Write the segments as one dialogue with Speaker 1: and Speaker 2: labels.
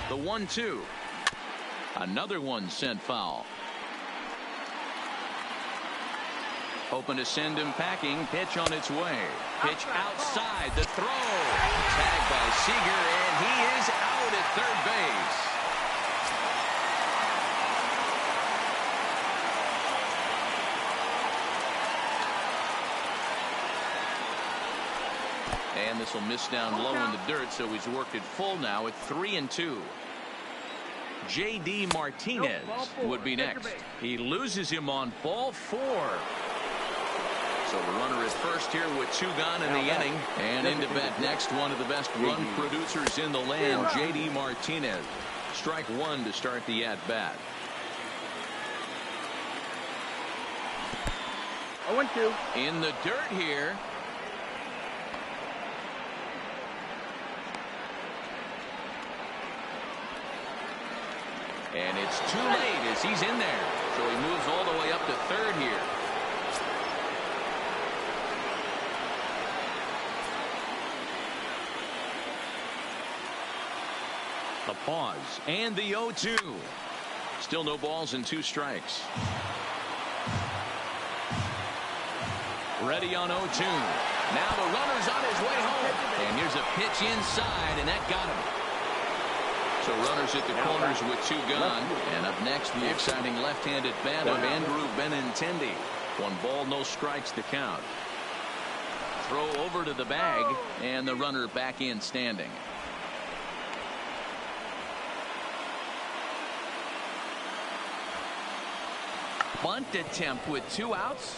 Speaker 1: The 1-2. Another one sent foul. Hoping to send him packing. Pitch on its way. Pitch outside. The throw. Tagged by Seager, and he is out at third base. And this will miss down low in the dirt, so he's worked it full now at 3-2. J.D. Martinez would be next. He loses him on ball 4. So the runner at first here with 2 gone in the inning. And into bat next, one of the best run producers in the land, J.D. Martinez. Strike 1 to start the at-bat.
Speaker 2: 0-2.
Speaker 1: In the dirt here. And it's too late as he's in there. So he moves all the way up to third here. The pause and the 0-2. Still no balls and 2 strikes. Ready on 0-2. Now the runner's on his way home. And here's a pitch inside, and that got him. So runners at the corners with 2 gone. And up next, the exciting left-handed bat of Andrew Benintendi. 1 ball, no strikes to count. Throw over to the bag, and the runner back in standing. Bunt attempt with 2 outs.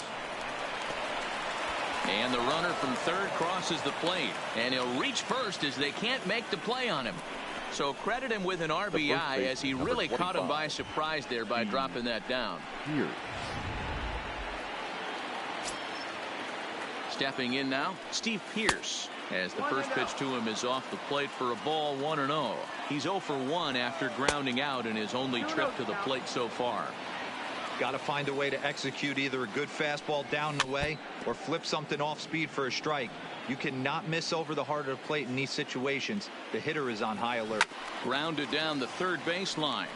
Speaker 1: And the runner from third crosses the plate. And he'll reach first as they can't make the play on him. So credit him with an RBI as he really caught him by surprise there by dropping that down.
Speaker 2: Here.
Speaker 1: Stepping in now, Steve Pearce, as the first pitch to him is off the plate for a ball, 1-0. He's 0 for 1 after grounding out in his only trip to the plate so far.
Speaker 3: Got to find a way to execute either a good fastball down the way or flip something off speed for a strike. You cannot miss over the heart of the plate in these situations. The hitter is on high alert.
Speaker 1: Grounded down the third baseline.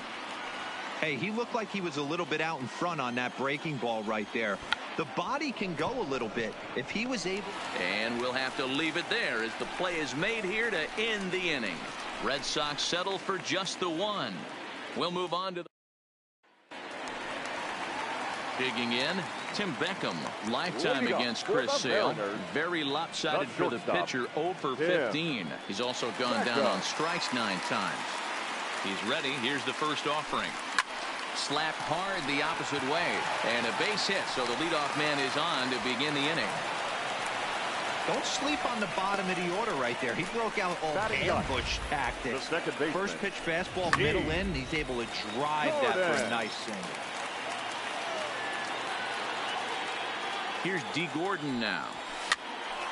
Speaker 3: Hey, he looked like he was a little bit out in front on that breaking ball right there. The body can go a little bit if he was able.
Speaker 1: And we'll have to leave it there as the play is made here to end the inning. Red Sox settle for just the 1. We'll move on to the digging in. Tim Beckham, lifetime against Chris Sale. Very lopsided for the pitcher, 0 for 15. He's also gone down on strikes 9 times. He's ready. Here's the first offering. Slapped hard the opposite way. And a base hit, so the leadoff man is on to begin the inning.
Speaker 3: Don't sleep on the bottom of the order right there. He broke out all ambush tactics. First pitch fastball, middle in. He's able to drive that for a nice single.
Speaker 1: Here's D. Gordon now.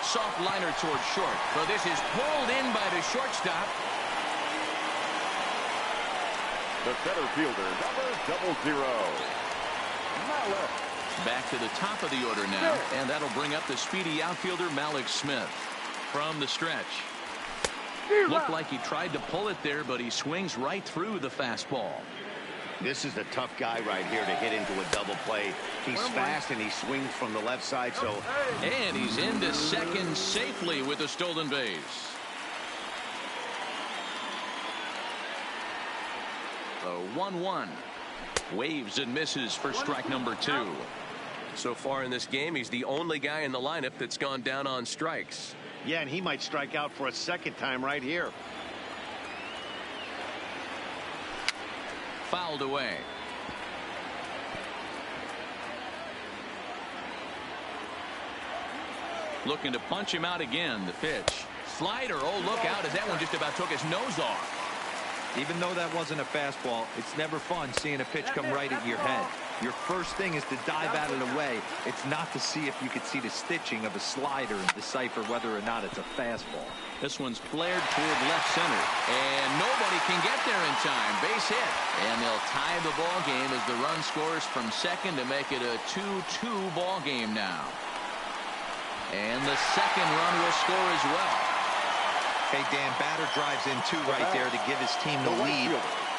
Speaker 1: Soft liner toward short. So this is pulled in by the shortstop.
Speaker 2: The center fielder, number 00. Malik.
Speaker 1: Back to the top of the order now. And that'll bring up the speedy outfielder Malik Smith. From the stretch. Looked like he tried to pull it there, but he swings right through the fastball.
Speaker 4: This is the tough guy right here to hit into a double play. He's fast and he swings from the left side. So,
Speaker 1: and he's into second safely with a stolen base. The 1-1. Waves and misses for strike number 2. So far in this game, he's the only guy in the lineup that's gone down on strikes.
Speaker 4: yeah, and he might strike out for a second time right here.
Speaker 1: Fouled away. Looking to punch him out again. The pitch. Slider. Oh, look out as that one just about took his nose off.
Speaker 3: Even though that wasn't a fastball, it's never fun seeing a pitch come right at your head. Your first thing is to dive out of the way. It's not to see if you could see the stitching of a slider and decipher whether or not it's a fastball.
Speaker 1: This one's flared toward left center. And nobody can get there in time. Base hit. And they'll tie the ball game as the run scores from second to make it a 2-2 ball game now. And the second run will score as well.
Speaker 3: Hey, Dan, batter drives in two right there to give his team the lead.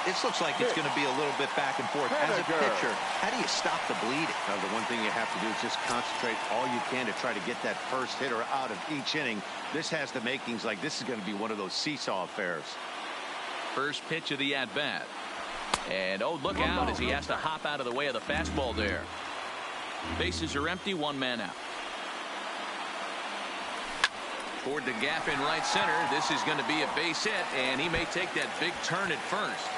Speaker 3: This looks like it's going to be a little bit back and forth. As a pitcher, how do you stop the bleeding?
Speaker 4: Now, the one thing you have to do is just concentrate all you can to try to get that first hitter out of each inning. This has the makings like this is going to be one of those seesaw affairs.
Speaker 1: First pitch of the at-bat. And, oh, look out as he has to hop out of the way of the fastball there. Bases are empty, one man out. Toward the gap in right center. This is going to be a base hit, and he may take that big turn at first.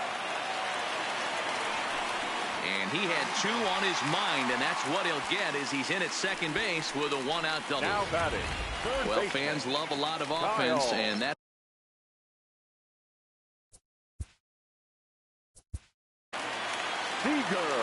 Speaker 1: And he had two on his mind, and that's what he'll get as he's in at second base with a one-out double.
Speaker 2: Now batting.
Speaker 1: Well, fans love a lot of offense, and that.
Speaker 2: Seager.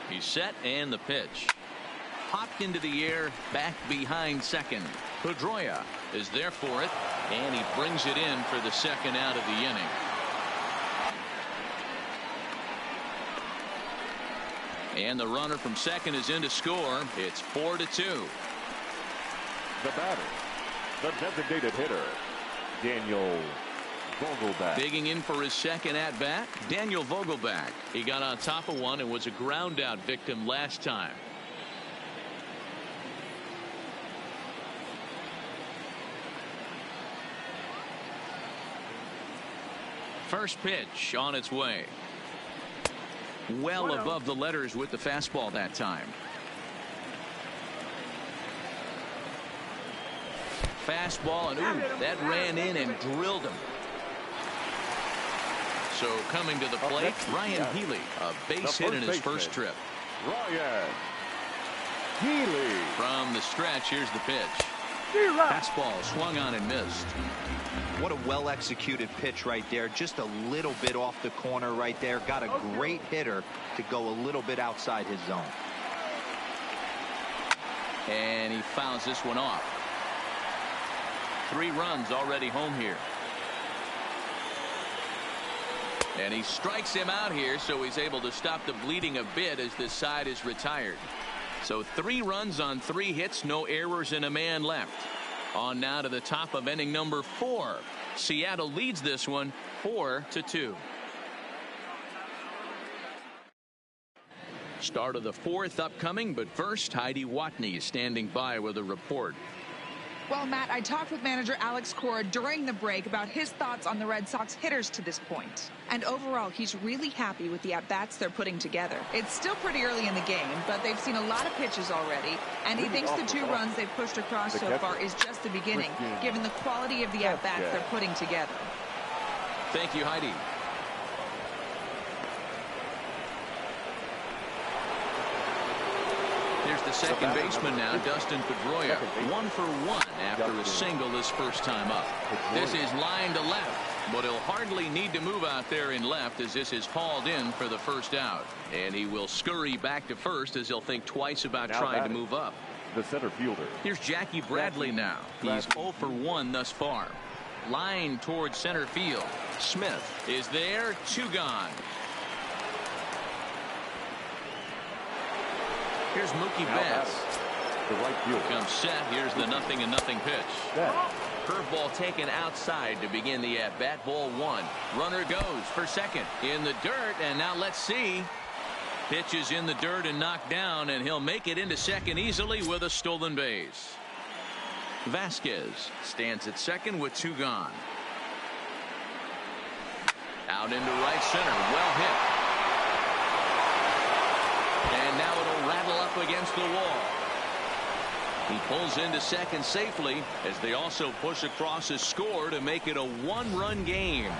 Speaker 1: He's set, and the pitch. Popped into the air, back behind second. Pedroia is there for it, and he brings it in for the second out of the inning. And the runner from second is in to score. It's 4-2.
Speaker 2: The batter, the designated hitter, Daniel Vogelback.
Speaker 1: Digging in for his second at-bat, Daniel Vogelback. He got on top of one and was a ground-out victim last time. First pitch on its way. Well above the letters with the fastball that time. Fastball, and ooh, that ran in and drilled him. So coming to the plate, Ryan Healy, a base hit in his first trip.
Speaker 2: Ryan Healy.
Speaker 1: From the stretch, here's the pitch. Fastball swung on and missed.
Speaker 3: What a well-executed pitch right there. Just a little bit off the corner right there. Got a great hitter to go a little bit outside his zone.
Speaker 1: And he fouls this one off. 3 runs already home here. And he strikes him out here, so he's able to stop the bleeding a bit as this side is retired. So 3 runs on 3 hits, no errors, and a man left. On now to the top of inning number 4. Seattle leads this one 4-2. Start of the 4th upcoming, but first, Heidi Watney is standing by with a report.
Speaker 5: Well, Matt, I talked with manager Alex Cora during the break about his thoughts on the Red Sox hitters to this point. And overall, he's really happy with the at-bats they're putting together. It's still pretty early in the game, but they've seen a lot of pitches already, and he thinks the 2 runs they've pushed across so far is just the beginning, given the quality of the at-bats they're putting together.
Speaker 1: Thank you, Heidi. Here's the second baseman now, Dustin Pedroia. 1 for 1 after a single this first time up. This is line to left, but he'll hardly need to move out there in left as this is hauled in for the first out. And he will scurry back to first as he'll think twice about trying to move up.
Speaker 2: The center fielder.
Speaker 1: Here's Jackie Bradley now. He's 0 for 1 thus far. Line towards center field. Smith is there, 2 gone. Here's Mookie Betts.
Speaker 2: The right fielder.
Speaker 1: Comes set. Here's the 0-0 pitch. Curveball taken outside to begin the at-bat. Ball 1. Runner goes for second in the dirt, and now let's see. Pitch is in the dirt and knocked down, and he'll make it into second easily with a stolen base. Vasquez stands at second with 2 gone. Out into right center. Well hit. And now it'll rattle up against the wall. He pulls into second safely as they also push across his score to make it a one-run game.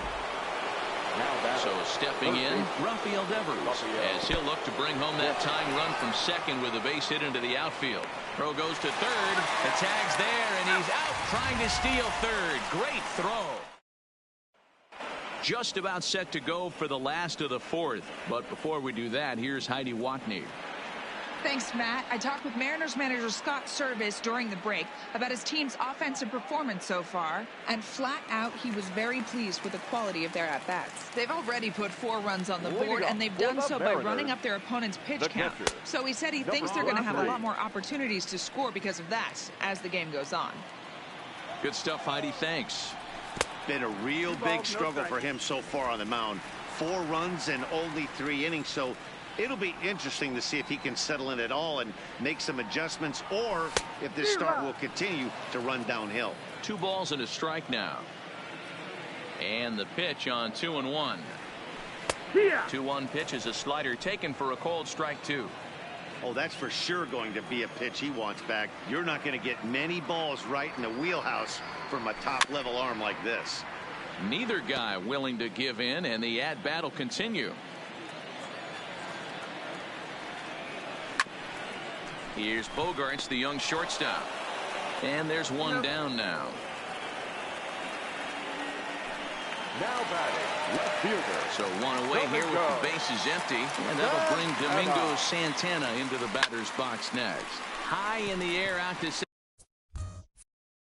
Speaker 1: So stepping in, Rafael Devers, as he'll look to bring home that tying run from second with a base hit into the outfield. Throw goes to third. The tag's there, and he's out trying to steal third. Great throw. Just about set to go for the last of the fourth. But before we do that, here's Heidi Watney.
Speaker 5: Thanks, Matt. I talked with Mariners manager Scott Service during the break about his team's offensive performance so far, and flat out, he was very pleased with the quality of their at-bats. They've already put 4 runs on the board, and they've done so by running up their opponent's pitch count. So he said he thinks they're going to have a lot more opportunities to score because of that as the game goes on.
Speaker 1: Good stuff, Heidi. Thanks.
Speaker 4: Been a real big struggle for him so far on the mound. 4 runs and only 3 innings, so it'll be interesting to see if he can settle in at all and make some adjustments, or if this start will continue to run downhill.
Speaker 1: 2 balls and a strike now. And the pitch on 2-1. 2-1 pitch is a slider taken for a called strike 2.
Speaker 4: Oh, that's for sure going to be a pitch he wants back. You're not going to get many balls right in the wheelhouse from a top-level arm like this.
Speaker 1: Neither guy willing to give in, and the at-bat will continue. Here's Bogaerts, the young shortstop. And there's one down now.
Speaker 2: Now batting, left fielder.
Speaker 1: So one away here with the bases empty. And that'll bring Domingo Santana into the batter's box next. High in the air out to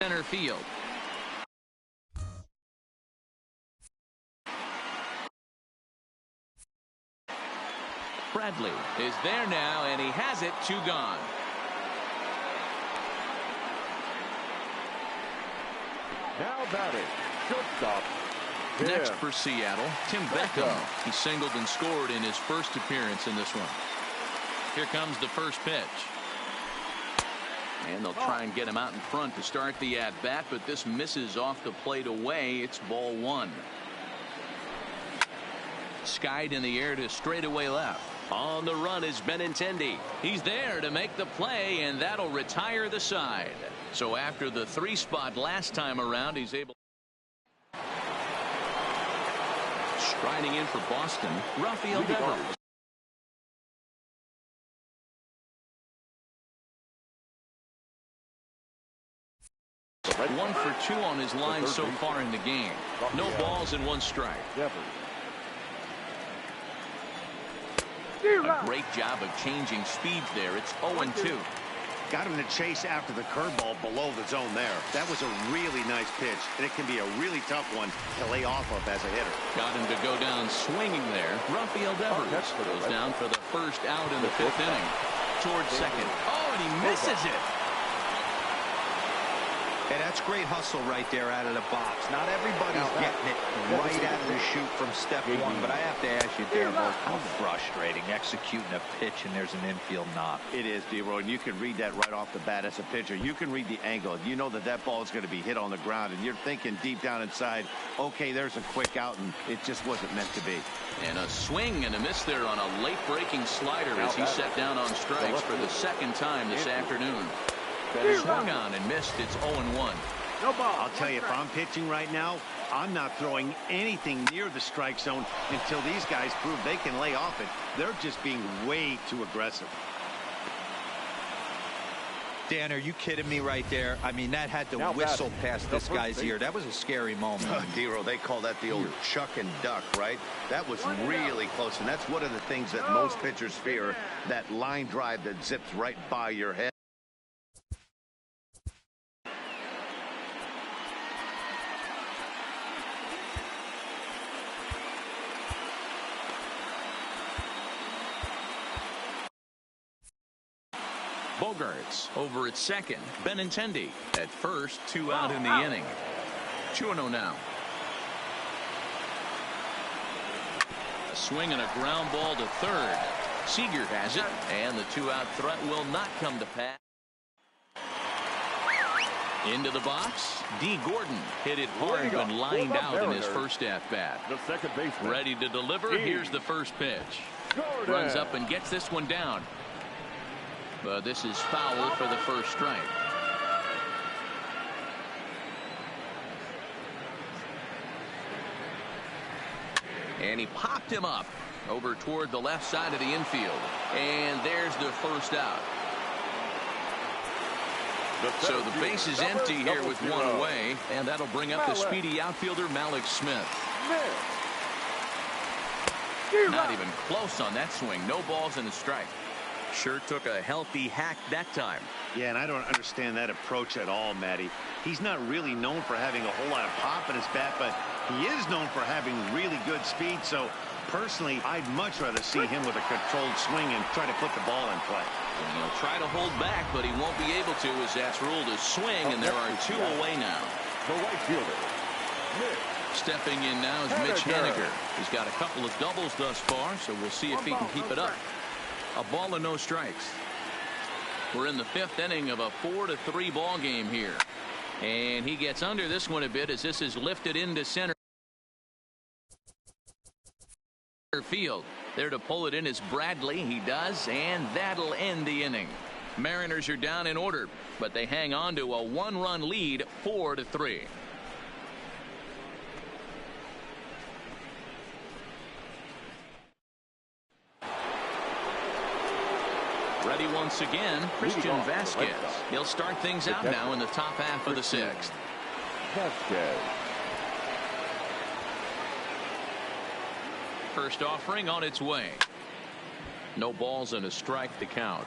Speaker 1: center field. Bradley is there now, and he has it. 2 gone.
Speaker 2: Now batting, shortstop.
Speaker 1: Next for Seattle, Tim Beckham. He singled and scored in his first appearance in this one. Here comes the first pitch. And they'll try and get him out in front to start the at-bat, but this misses off the plate away. It's ball 1. Skied in the air to straightaway left. On the run is Benintendi. He's there to make the play, and that'll retire the side. So after the 3 spot last time around, he's able. Striding in for Boston, Rafael Devers. One for 2 on his line so far in the game. No balls and 1 strike. A great job of changing speeds there. It's 0-2.
Speaker 4: Got him to chase after the curveball below the zone there. That was a really nice pitch, and it can be a really tough one to lay off of as a hitter.
Speaker 1: Got him to go down swinging there. Rafael Devers goes down for the first out in the 5th inning. Towards second. Oh, and he misses it.
Speaker 3: Hey, that's great hustle right there out of the box. Not everybody's getting it right out of the chute from step 1, but I have to ask you, Darbo, how frustrating executing a pitch and there's an infield knock.
Speaker 4: It is, D-Roy, and you can read that right off the bat as a pitcher. You can read the angle. You know that that ball is going to be hit on the ground, and you're thinking deep down inside, okay, there's a quick out, and it just wasn't meant to be.
Speaker 1: And a swing and a miss there on a late-breaking slider as he set down on strikes for the 2nd time this afternoon. Swung on and missed. It's 0-1.
Speaker 4: I'll tell you, if I'm pitching right now, I'm not throwing anything near the strike zone until these guys prove they can lay off it. They're just being way too aggressive.
Speaker 3: Dan, are you kidding me right there? I mean, that had to whistle past this guy's ear. That was a scary moment.
Speaker 4: D-Roy, they call that the old chuck and duck, right? That was really close, and that's one of the things that most pitchers fear, that line drive that zips right by your head.
Speaker 1: Bogaerts over at second. Benintendi at first. 2 out in the inning. 2-0 now. A swing and a ground ball to third. Seager has it, and the 2-out threat will not come to pass. Into the box. D. Gordon hit it hard but lined out in his first at-bat.
Speaker 2: The second baseman.
Speaker 1: Ready to deliver. Here's the first pitch. Runs up and gets this one down. But this is foul for the first strike. And he popped him up over toward the left side of the infield. And there's the first out. So the base is empty here with one away. And that'll bring up the speedy outfielder, Malik Smith. Not even close on that swing. No balls and a strike. Sure took a healthy hack that time.
Speaker 4: Yeah, and I don't understand that approach at all, Matty. He's not really known for having a whole lot of pop in his bat, but he is known for having really good speed. So personally, I'd much rather see him with a controlled swing and try to put the ball in play.
Speaker 1: And he'll try to hold back, but he won't be able to, as that's ruled a swing, and there are two away now.
Speaker 2: The right fielder,
Speaker 1: Stepping in now is Mitch Haniger. He's got a couple of doubles thus far, so we'll see if he can keep it up. A ball and no strikes. We're in the fifth inning of a 4-3 ball game here. And he gets under this one a bit as this is lifted into center field. There to pull it in is Bradley. He does, and that'll end the inning. Mariners are down in order, but they hang on to a one-run lead, 4-3. Ready once again, Christian Vasquez. He'll start things out now in the top half of the sixth.
Speaker 2: Vasquez.
Speaker 1: First offering on its way. No balls and a strike to count.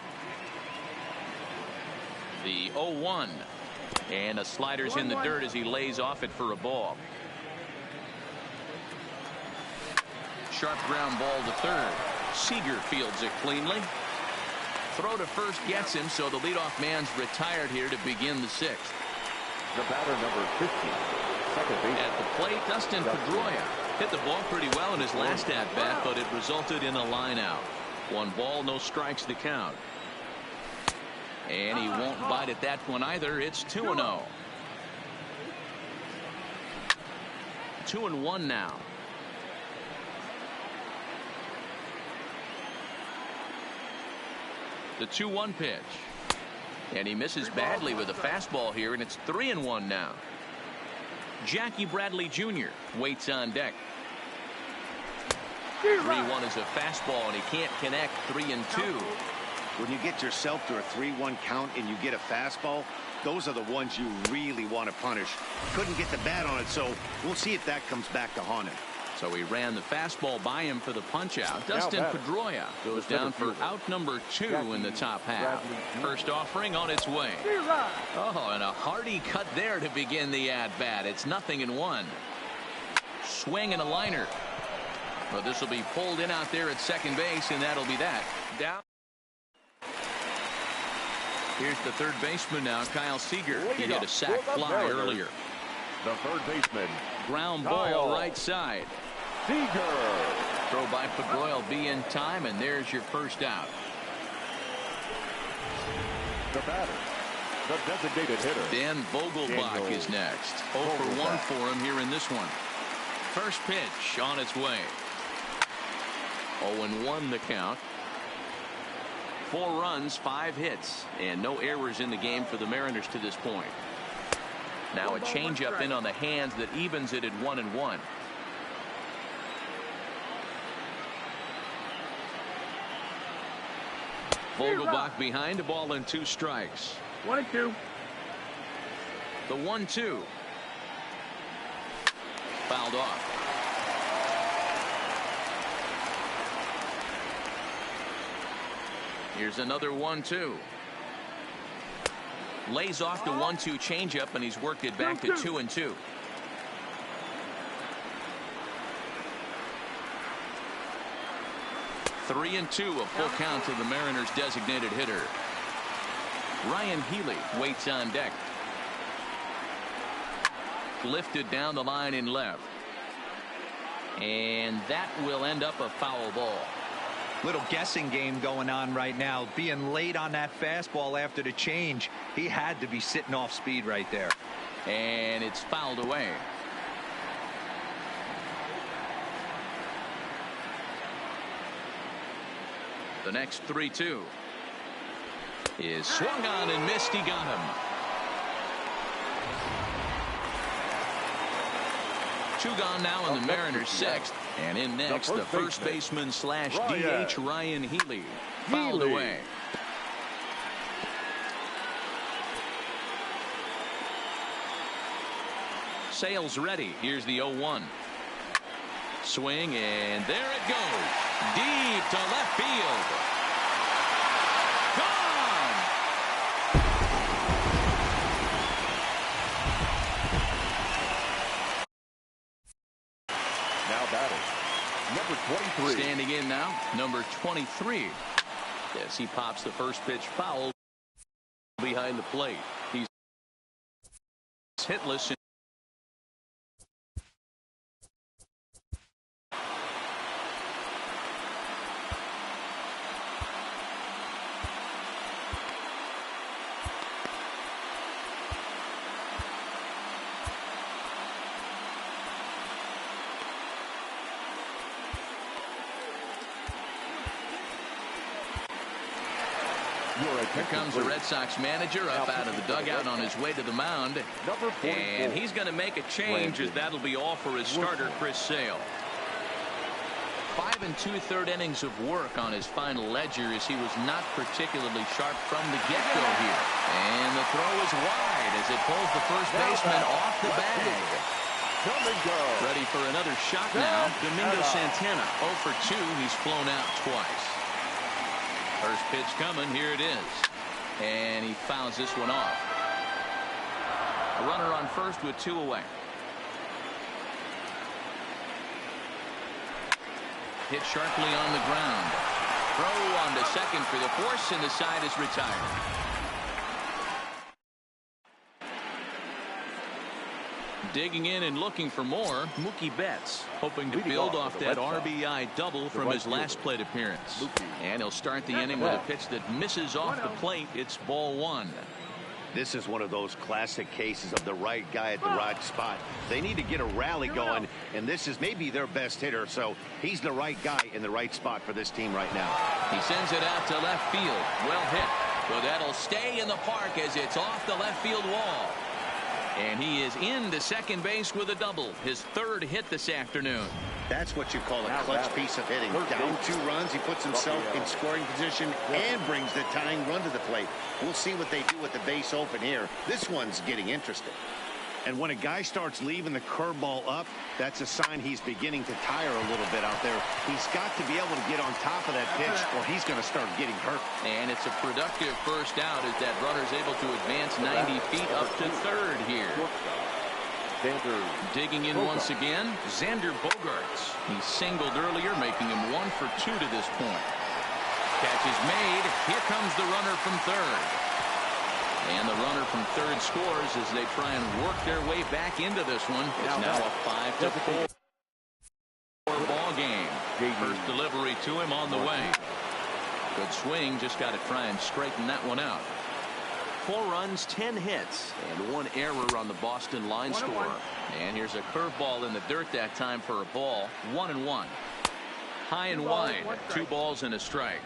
Speaker 1: The 0-1. And a slider's in the dirt as he lays off it for a ball. Sharp ground ball to third. Seager fields it cleanly. Throw to first gets him, so the leadoff man's retired here to begin the sixth.
Speaker 2: The batter, number 15, second base.
Speaker 1: At the plate, Dustin Pedroia hit the ball pretty well in his last at-bat, but it resulted in a line out. One ball, no strikes to count. And he won't bite at that one either. It's 2-0. 2-1 now. The 2-1 pitch. And he misses badly with a fastball here, and it's 3-1 now. Jackie Bradley Jr. waits on deck. 3-1 is a fastball, and he can't connect. 3-2.
Speaker 4: When you get yourself to a 3-1 count and you get a fastball, those are the ones you really want to punish. Couldn't get the bat on it, so we'll see if that comes back to haunt him.
Speaker 1: So he ran the fastball by him for the punch out. Dustin Pedroia goes down for out number 2 in the top half. First offering on its way. Oh, and a hearty cut there to begin the at-bat. It's 0-1. Swing and a liner. But this will be pulled in out there at second base, and that'll be that. Down. Here's the third baseman now, Kyle Seager. He hit a sac fly earlier.
Speaker 2: The third baseman.
Speaker 1: Ground ball right side.
Speaker 2: Seager.
Speaker 1: Throw by Pedroia will be in time, and there's your first out.
Speaker 2: The batter, the designated hitter.
Speaker 1: Dan Vogelbach is next. 0 for 1 for him here in this one. First pitch on its way. 0-1 the count. 4 runs, 5 hits, and no errors in the game for the Mariners to this point. Now a changeup in on the hands that evens it at 1-1. Vogelbach behind, a ball and 2 strikes.
Speaker 6: 1-2.
Speaker 1: The 1-2. Fouled off. Here's another 1-2. Lays off the 1-2 changeup, and he's worked it back to 2-2. Three and 2, a full count to the Mariners' designated hitter. Ryan Healy waits on deck. Lifted down the line in left. And that will end up a foul ball.
Speaker 3: Little guessing game going on right now. Being late on that fastball after the change. He had to be sitting off speed right there.
Speaker 1: And it's fouled away. The next 3-2 is swung on and missed. He got him. Two gone now in the Mariners' sixth. And in next, the first baseman slash DH Ryan Healy. Fouled away. Sales ready. Here's the 0-1. Swing, and there it goes. Deep to left field. Gone!
Speaker 2: Now batting, number 23.
Speaker 1: Standing in now, number 23. Yes, he pops the first pitch foul behind the plate. He's hitless. Here comes the Red Sox manager up out of the dugout on his way to the mound. And he's going to make a change, as that'll be all for his starter, Chris Sale. 5 2/3 innings of work on his final ledger, as he was not particularly sharp from the get-go here. And the throw is wide as it pulls the first baseman off the bag. Ready for another shot now. Domingo Santana 0 for 2. He's flown out twice. First pitch coming. Here it is. And he fouls this one off. A runner on first with 2 away. Hit sharply on the ground. Throw on to second for the force, and the side is retired. Digging in and looking for more, Mookie Betts, hoping to build off that RBI double from his last plate appearance. And he'll start the inning with a pitch that misses off the plate. It's ball 1.
Speaker 4: This is one of those classic cases of the right guy at the right spot. They need to get a rally going, and this is maybe their best hitter, so he's the right guy in the right spot for this team right now.
Speaker 1: He sends it out to left field. Well hit. But that'll stay in the park as it's off the left field wall. And he is into second base with a double. His 3rd hit this afternoon.
Speaker 4: That's what you call a clutch piece of hitting. Down 2 runs, he puts himself in scoring position and brings the tying run to the plate. We'll see what they do with the base open here. This one's getting interesting. And when a guy starts leaving the curveball up, that's a sign he's beginning to tire a little bit out there. He's got to be able to get on top of that pitch, or he's going to start getting hurt.
Speaker 1: And it's a productive first out, as that runner's able to advance 90 feet up to 3rd here. Digging in once again, Xander Bogaerts. He singled earlier, making him 1 for 2 to this point. Catch is made. Here comes the runner from 3rd. And the runner from 3rd scores as they try and work their way back into this one. It's now a 5-4 ball game. First delivery to him on the way. Good swing. Just got to try and straighten that one out. 4 runs, 10 hits, and 1 error on the Boston line score. And here's a curveball in the dirt that time for a ball. 1-1. High and wide. 2 balls and a strike.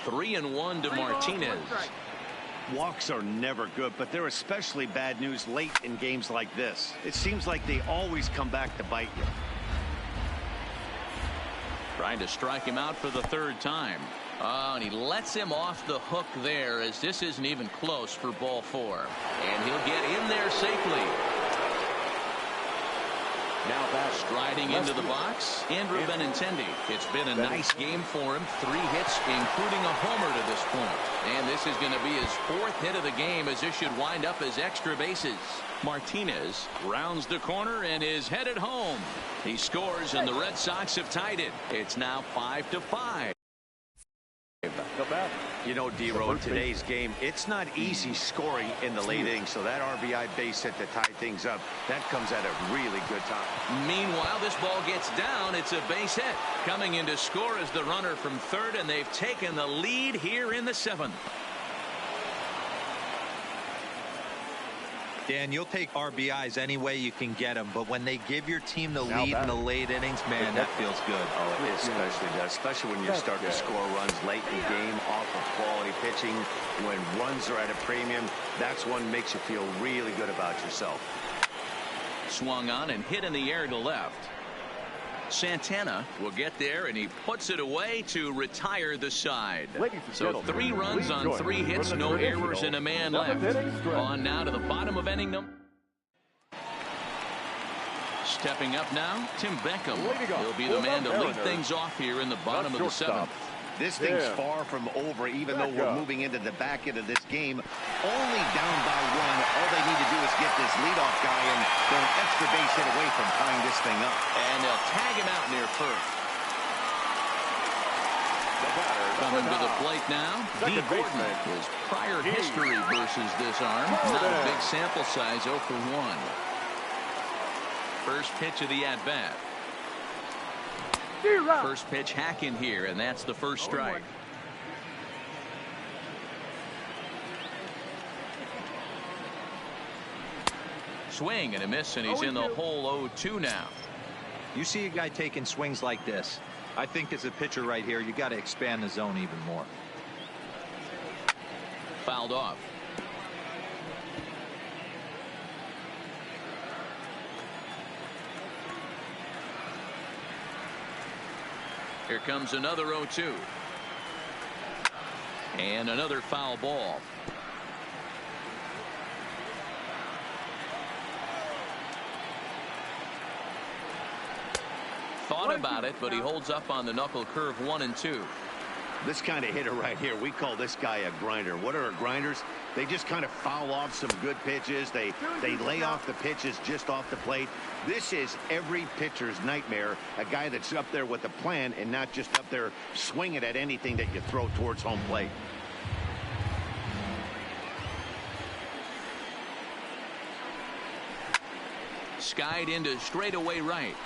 Speaker 1: 3-1 to Martinez.
Speaker 4: Walks are never good, but they're especially bad news late in games like this. It seems like they always come back to bite you.
Speaker 1: Trying to strike him out for the 3rd time. Oh, and he lets him off the hook there, as this isn't even close for ball 4. And he'll get in there safely. Now back, striding into the box, Andrew Benintendi. It's been a nice game for him. 3 hits, including a homer to this point. And this is going to be his 4th hit of the game, as this should wind up as extra bases. Martinez rounds the corner and is headed home. He scores, and the Red Sox have tied it. It's now 5-5.
Speaker 4: You know, D-Road, today's game, it's not easy scoring in the late innings, so that RBI base hit to tie things up, that comes at a really good time.
Speaker 1: Meanwhile, this ball gets down. It's a base hit. Coming in to score is the runner from 3rd, and they've taken the lead here in the 7th.
Speaker 3: Dan, you'll take RBIs any way you can get them, but when they give your team the lead in the late innings, man, that feels good.
Speaker 4: Oh, it especially does, especially when you start to score runs late in the game off of quality pitching. When runs are at a premium, that's one makes you feel really good about yourself.
Speaker 1: Swung on and hit in the air to left. Santana will get there, and he puts it away to retire the side. So 3 runs on 3 hits, no errors, and a man left. On now to the bottom of inning number. Stepping up now, Tim Beckham. He'll be the man to lead things off here in the bottom of the 7th.
Speaker 4: This thing's far from over, even though we're moving into the back end of this game. Only down by 1. All they need to do is get this leadoff guy, and they're an extra base hit away from tying this thing up.
Speaker 1: And they'll tag him out near first. Coming to the plate now, D. Gordon. His prior history versus this arm. Not a big sample size, 0 for 1. First pitch of the at-bat. First pitch hack in here, and that's the first strike. Swing and a miss, and he's in the hole 0-2 now.
Speaker 3: You see a guy taking swings like this. I think as a pitcher right here, you got to expand the zone even more.
Speaker 1: Fouled off. Here comes another 0-2. And another foul ball. Thought about it, but he holds up on the knuckle curve 1 and 2.
Speaker 4: This kind of hitter right here, we call this guy a grinder. What are grinders? They just kind of foul off some good pitches. They lay off the pitches just off the plate. This is every pitcher's nightmare, a guy that's up there with a plan and not just up there swinging at anything that you throw towards home plate.
Speaker 1: Skied into straightaway right.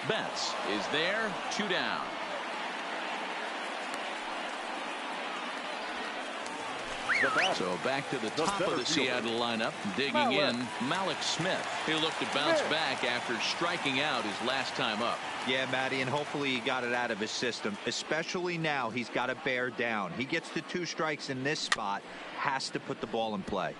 Speaker 1: Betts is there, 2 down. So back to the top of the Seattle lineup, digging in, Malik Smith. He'll look to bounce back after striking out his last time up.
Speaker 3: Yeah, Matty, and hopefully he got it out of his system. Especially now, he's got to bear down. He gets to 2 strikes in this spot, has to put the ball in play.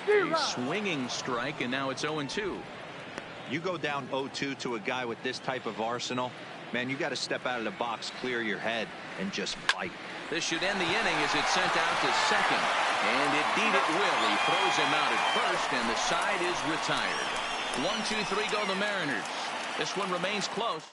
Speaker 1: A swinging strike, and now it's 0-2.
Speaker 3: You go down 0-2 to a guy with this type of arsenal, man, you got to step out of the box, clear your head, and just fight.
Speaker 1: This should end the inning as it's sent out to second. And indeed it will. He throws him out at first, and the side is retired. 1-2-3 go the Mariners. This one remains close.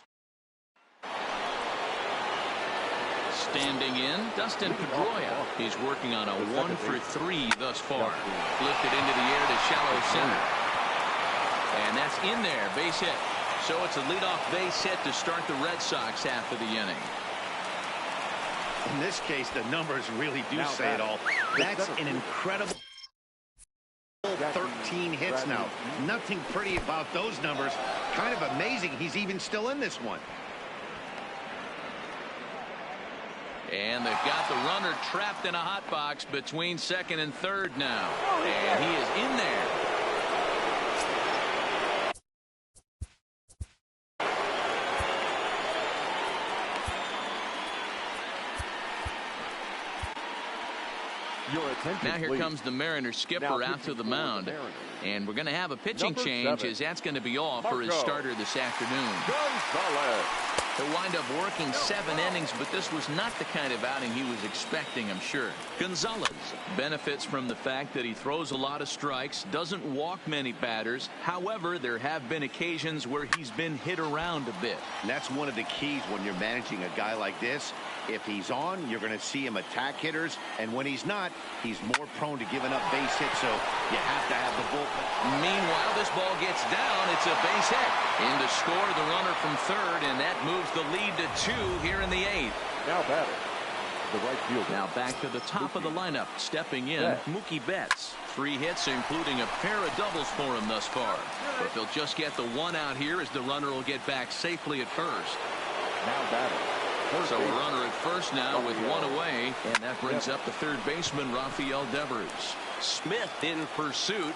Speaker 1: Standing in, Dustin Pedroia. He's working on a 1 for 3 thus far. Lifted into the air to shallow center. And that's in there, base hit. So it's a leadoff base hit to start the Red Sox half of the inning.
Speaker 4: In this case, the numbers really do say it all. That's an incredible 13 hits now. Nothing pretty about those numbers. Kind of amazing he's even still in this one.
Speaker 1: And they've got the runner trapped in a hot box between second and third now. And he is in there. Now here comes the Mariners skipper out to the mound. And we're going to have a pitching change as that's going to be all for his starter this afternoon. He'll wind up working 7 innings, but this was not the kind of outing he was expecting, I'm sure. Gonzalez benefits from the fact that he throws a lot of strikes, doesn't walk many batters. However, there have been occasions where he's been hit around a bit.
Speaker 4: And that's one of the keys when you're managing a guy like this. If he's on, you're going to see him attack hitters, and when he's not, he's more prone to giving up base hits, so you have to have the bullpen.
Speaker 1: Meanwhile, this ball gets down. It's a base hit. In to score the runner from third, and that moves the lead to 2 here in the 8th.
Speaker 2: Now batter, the right fielder.
Speaker 1: Now back to the top of the lineup. Stepping in, Mookie Betts. 3 hits, including a pair of doubles for him thus far. But they'll just get the 1 out here as the runner will get back safely at first.
Speaker 2: Now batting.
Speaker 1: So a runner at first now with 1 away, and that brings up the third baseman, Rafael Devers. Smith in pursuit.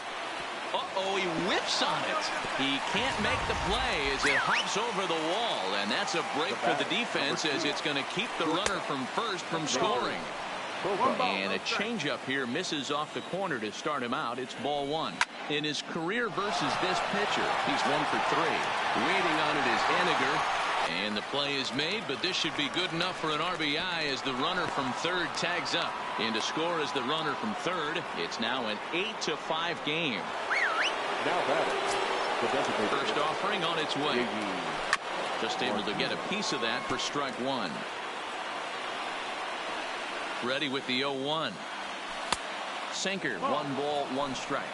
Speaker 1: Uh-oh, he whips on it. He can't make the play as it hops over the wall, and that's a break for the defense as it's going to keep the runner from first from scoring. And a changeup here misses off the corner to start him out. It's ball 1. In his career versus this pitcher, he's 1 for 3. Waiting on it is Henniger. And the play is made, but this should be good enough for an RBI as the runner from third tags up. And to score as the runner from third, it's now an 8-5 game.
Speaker 2: Now batting.
Speaker 1: First offering on its way. Just able to get a piece of that for strike 1. Ready with the 0-1. Sinker, 1 ball, 1 strike.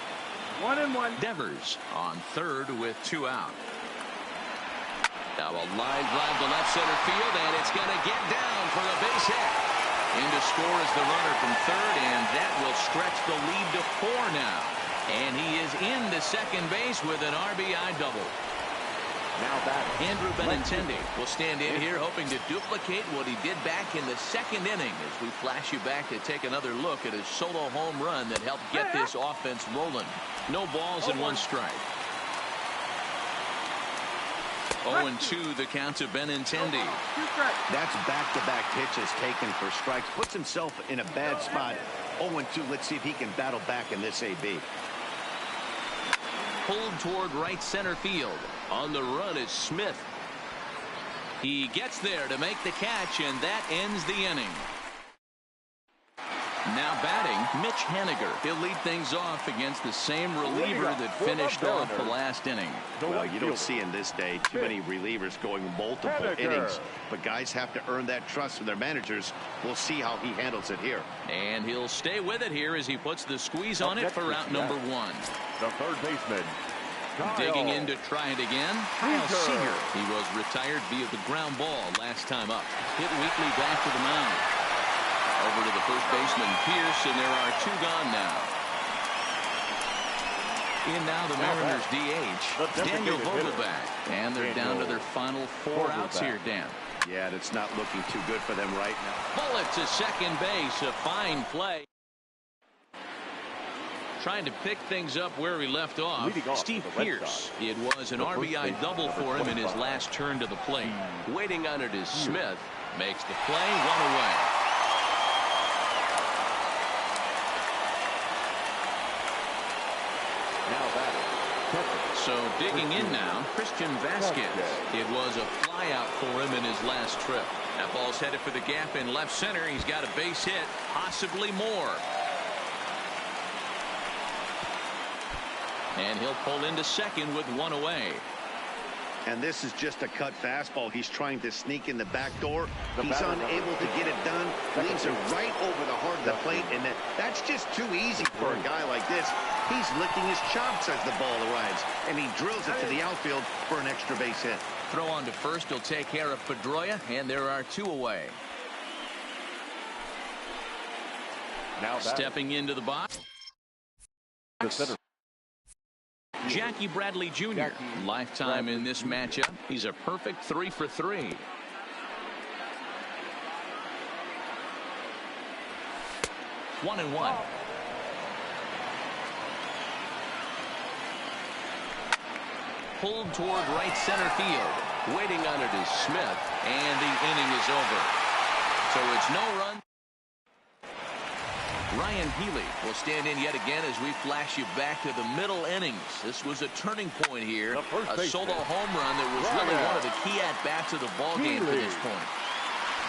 Speaker 6: 1-1.
Speaker 1: Devers on third with 2 out. Now a line drive to left center field, and it's going to get down for a base hit. In to score is the runner from third, and that will stretch the lead to 4 now. And he is into second base with an RBI double.
Speaker 2: Now batting.
Speaker 1: Andrew Benintendi will stand in here hoping to duplicate what he did back in the second inning as we flash you back to take another look at his solo home run that helped get this offense rolling. No balls and 1 strike. 0-2 the count to Benintendi.
Speaker 4: That's back-to-back pitches taken for strikes. Puts himself in a bad spot. 0-2. Let's see if he can battle back in this AB.
Speaker 1: Pulled toward right center field. On the run is Smith. He gets there to make the catch, and that ends the inning. Now batting, Mitch Henniger. He'll lead things off against the same reliever that finished off the last inning.
Speaker 4: Well, you don't see in this day too many relievers going multiple innings, but guys have to earn that trust from their managers. We'll see how he handles it here.
Speaker 1: And he'll stay with it here as he puts the squeeze on it for out number 1.
Speaker 2: The third baseman.
Speaker 1: Digging in to try it again, Kyle Seager. He was retired via the ground ball last time up. Hit weekly back to the mound. Over to the first baseman, Pierce, and there are 2 gone now. In now the Mariners DH, Daniel Vogelbach. And they're down to their final 4 outs here, Dan.
Speaker 4: Yeah, it's not looking too good for them right now.
Speaker 1: Bullet to second base, a fine play. Trying to pick things up where he left off, Steve Pierce. It was an RBI double for him in his last turn to the plate. Waiting on it is Smith. Makes the play, 1 away. So digging in now, Christian Vasquez. It was a flyout for him in his last trip. That ball's headed for the gap in left center. He's got a base hit, possibly more. And he'll pull into second with 1 away.
Speaker 4: And this is just a cut fastball. He's trying to sneak in the back door. He's unable to get it done. Leaves it right over the heart of the plate, and that's just too easy for a guy like this. He's licking his chops as the ball arrives, and he drills it to the outfield for an extra base hit.
Speaker 1: Throw on to first. He'll take care of Pedroia, and there are 2 away.
Speaker 2: Now
Speaker 1: stepping into the box.
Speaker 2: The center.
Speaker 1: Jackie Bradley Jr. Lifetime in this matchup. He's a perfect 3 for 3. One and 1. Pulled toward right center field. Waiting on it is Smith, and the inning is over. So it's no run. Ryan Healy will stand in yet again as we flash you back to the middle innings. This was a turning point here. A solo home run that was really one of the key at-bats of the ballgame to this point.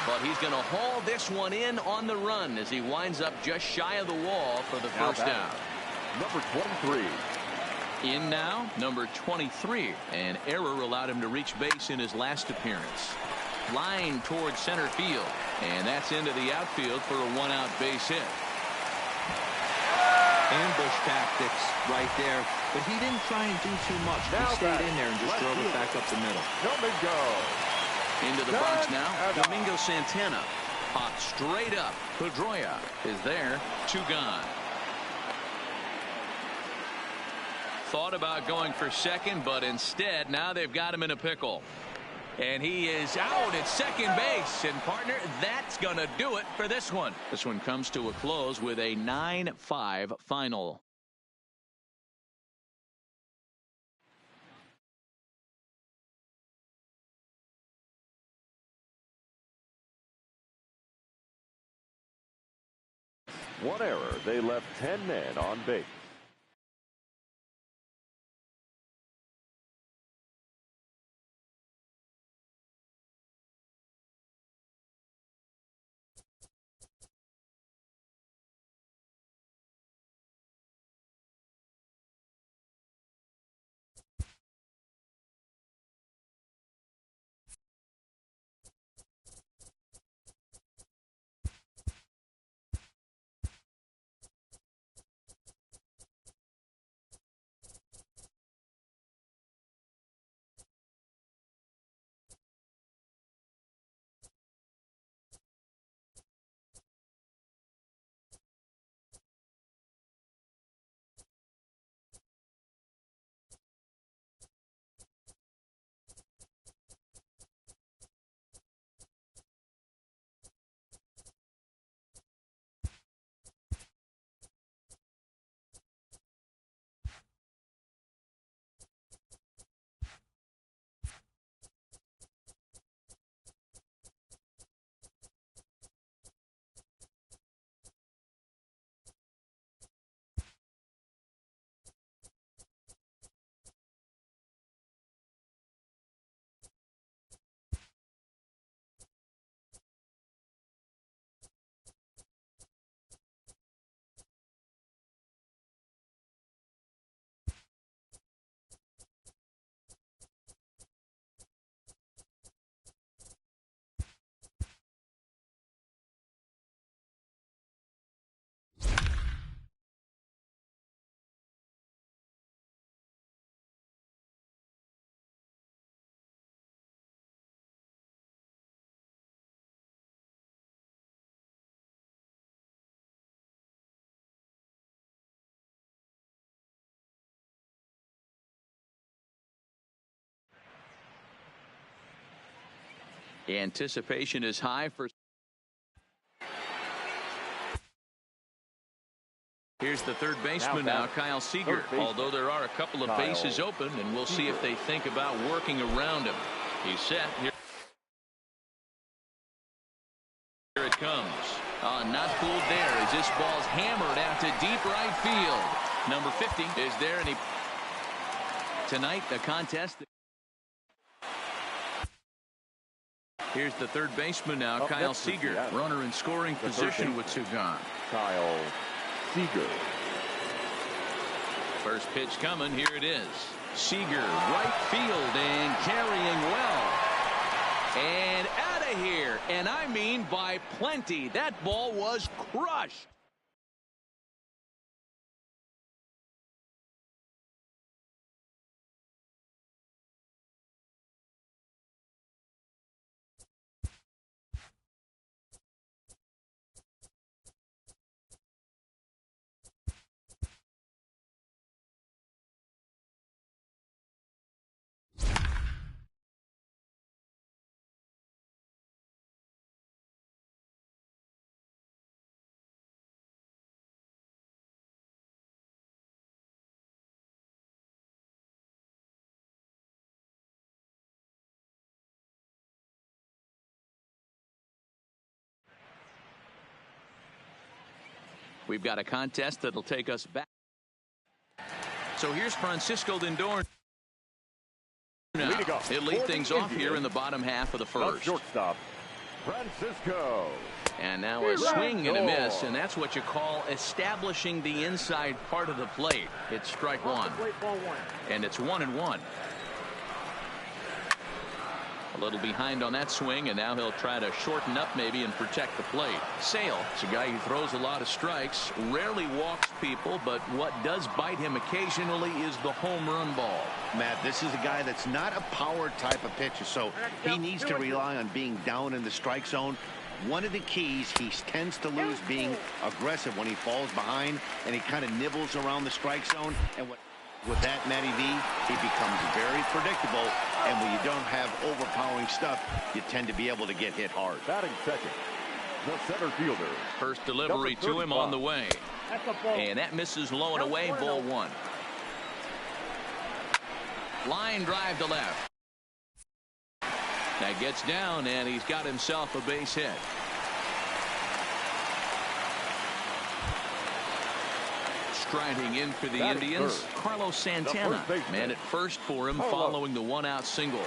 Speaker 1: But he's going to haul this one in on the run as he winds up just shy of the wall for the first down.
Speaker 2: Number 23.
Speaker 1: In now, number 23. An error allowed him to reach base in his last appearance. Line towards center field. And that's into the outfield for a 1-out base hit.
Speaker 3: Ambush tactics right there, but he didn't try and do too much. He stayed in there and just drove it back up the middle.
Speaker 1: Into the box now, Domingo Santana. Popped straight up. Pedroia is there. 2 gone. Thought about going for second, but instead now they've got him in a pickle. And he is out at second base. And, partner, that's going to do it for this one. This one comes to a close with a 9-5 final.
Speaker 2: One error. They left 10 men on base.
Speaker 1: Anticipation is high for. Here's the third baseman now, Kyle Seager. Although there are a couple of bases open, and we'll see if they think about working around him. He's set. Here it comes. Not fooled there as this ball's hammered out to deep right field. Number 50 is there, and tonight the contest. Here's the third baseman now, Kyle Seager. Runner in scoring position with 2 gone.
Speaker 2: Kyle Seager.
Speaker 1: First pitch coming. Here it is. Seager, right field, and carrying well. And out of here. And I mean by plenty. That ball was crushed. We've got a contest that'll take us back. So here's Francisco Lindor. Now, he'll lead things off here in the bottom half of the first.
Speaker 2: Shortstop, Francisco.
Speaker 1: And now a swing and a miss, and that's what you call establishing the inside part of the plate. It's strike one. And it's 1-1. A little behind on that swing, and now he'll try to shorten up maybe and protect the plate. Sale is a guy who throws a lot of strikes, rarely walks people, but what does bite him occasionally is the home run ball.
Speaker 4: Matt, this is a guy that's not a power type of pitcher, so he needs to rely on being down in the strike zone One of the keys, he tends to lose being aggressive when he falls behind, and he kind of nibbles around the strike zone. And with that, Matty V, he becomes very predictable. And when you don't have overpowering stuff, you tend to be able to get hit hard.
Speaker 2: Batting second, the center fielder.
Speaker 1: First delivery to him on the way. And that misses low and away, ball one. Line drive to left. That gets down, and he's got himself a base hit. Striding in for the Indians, Carlos Santana. Man at first for him following the one-out single.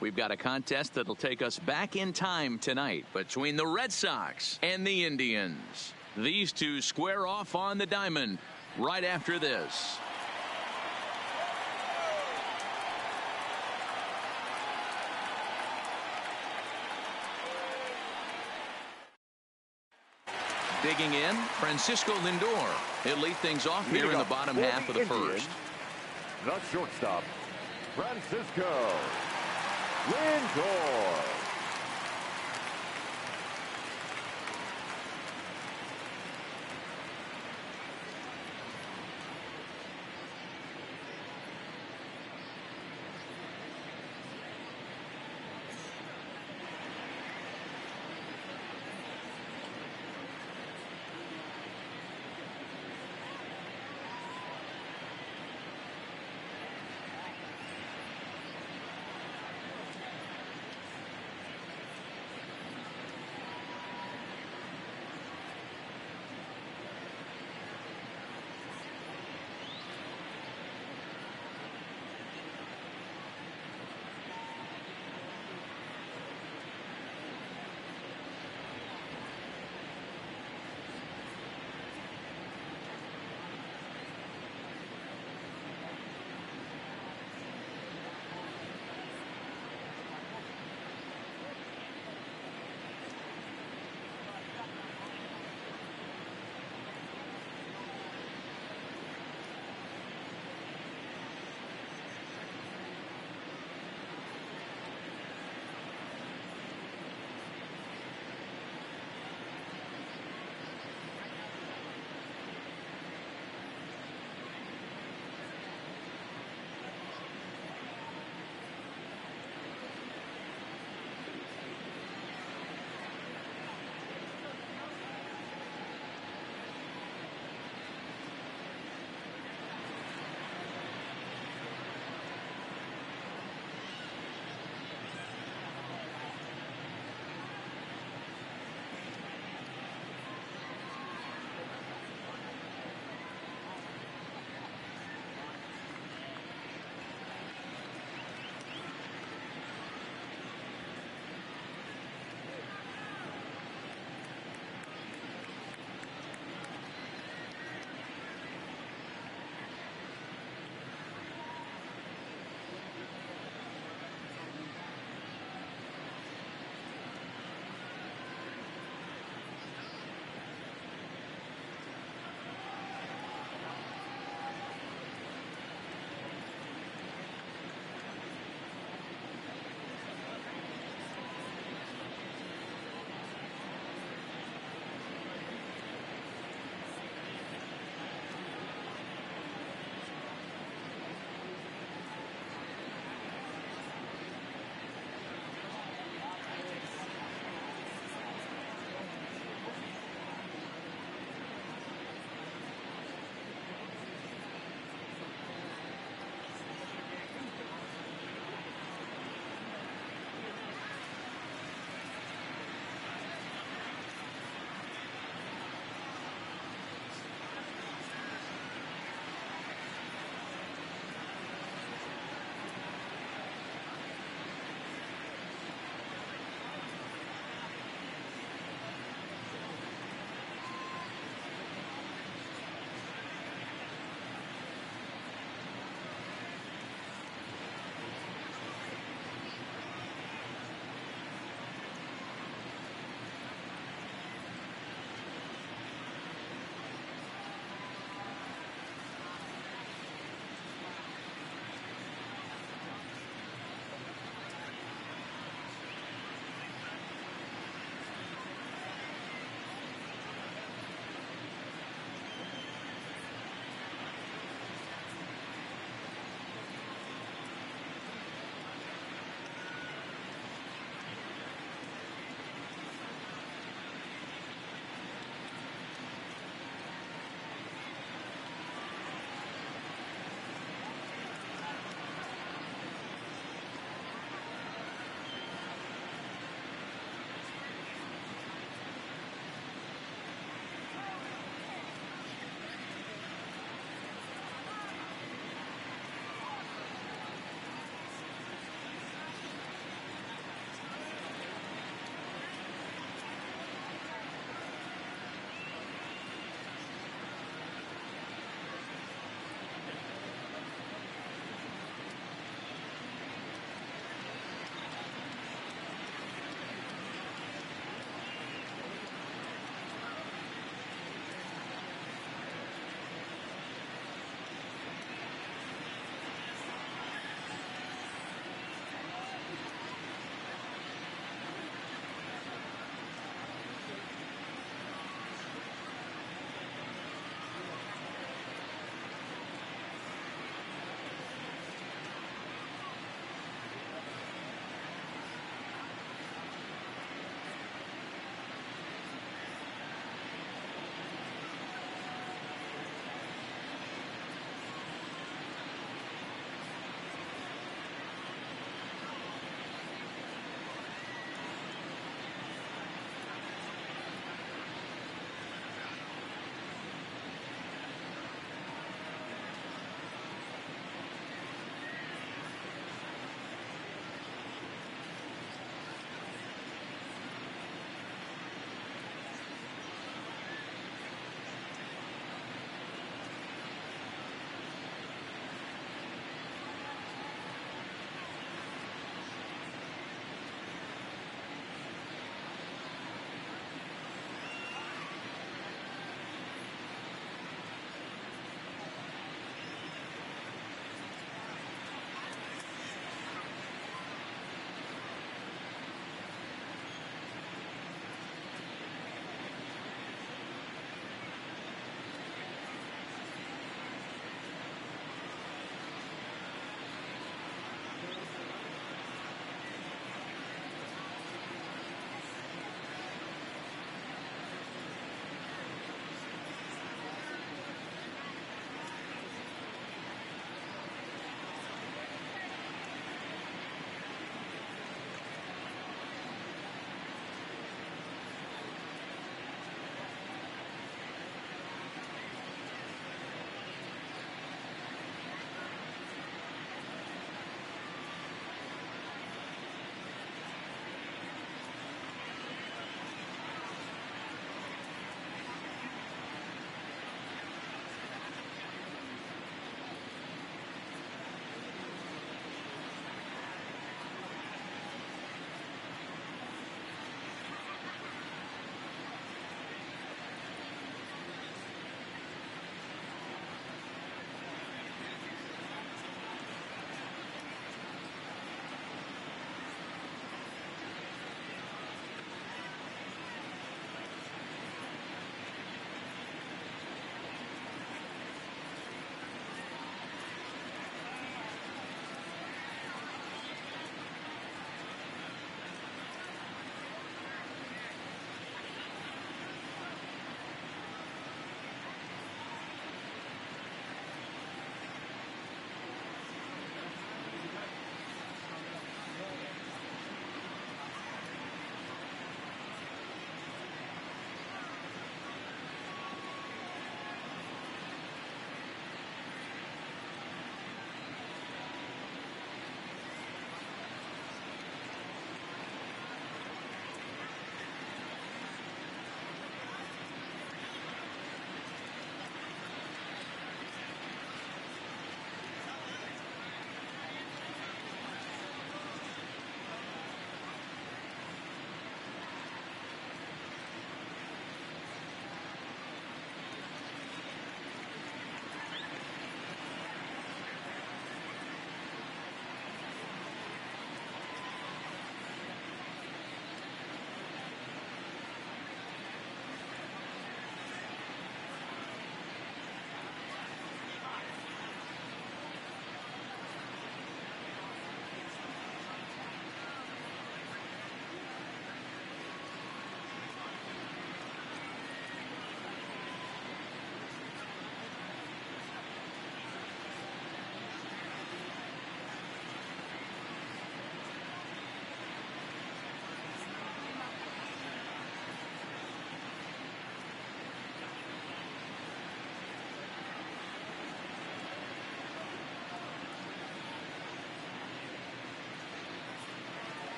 Speaker 1: We've got a contest that'll take us back in time tonight between the Red Sox and the Indians. These two square off on the diamond right after this. Digging in, Francisco Lindor. He'll lead things off here in the bottom half of the first.
Speaker 2: The shortstop, Francisco Lindor.